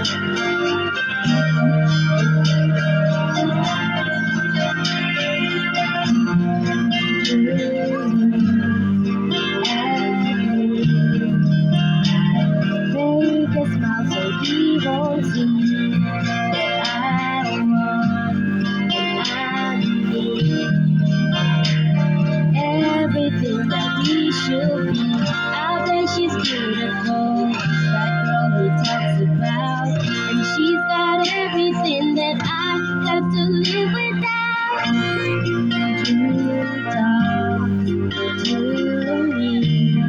Fake a smile so he won't see that I'm wrong and I'm mean. Everything that we should be. Out there she's beautiful, that girl he talks about, and she's got everything that I have to live without. You talk to me.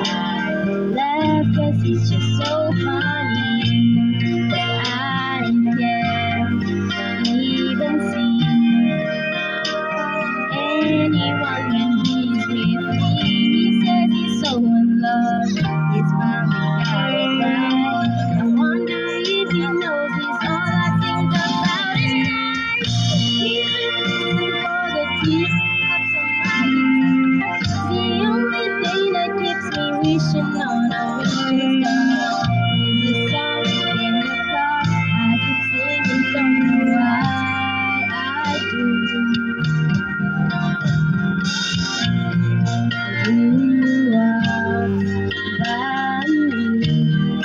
I laugh 'cause it's just so funny that I can't even see anyone when he's with me. He says he's so in love, he's finally got it right. I wonder if he knows it's all I think about at night. He's the reason for the teardrops on my eyes. The only thing that keeps me wishing on a wishing star. He's the song in the car I keep singing, don't know why I do. You are by me.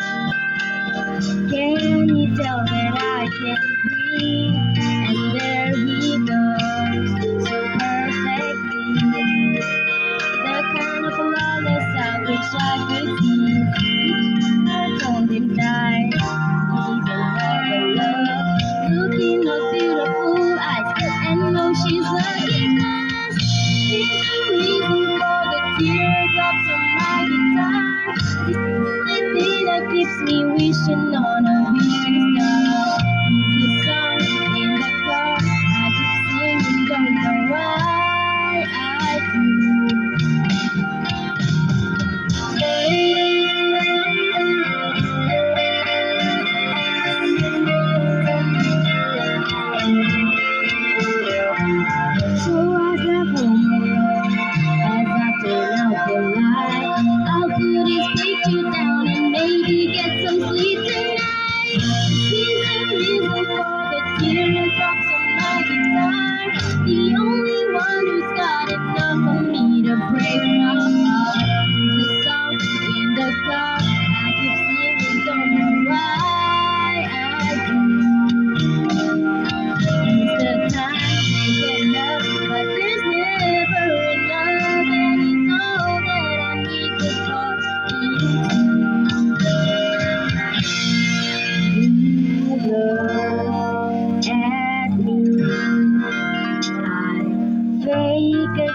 Can you tell that I can breathe? And there he goes, so perfectly. The kind of flawless I wish I could see. I told him die, even more love. Looking at beautiful eyes, and know she's lucky 'cause he's the reason for the teardrops on my guitar. It's the only thing that keeps me wishing on a wishing star. He's the song in the car I keep singing, don't know why I do. So I drive home alone as I turn out the light. I'll put his picture down and maybe get some sleep tonight. He's the reason for the teardrops on my guitar. The only one who's got enough for me to break my heart. He's the song in the car I keep singing, don't know why I do. He's the time to get love, but there's never enough, and he's all that I need to fall into. You look at me, I fake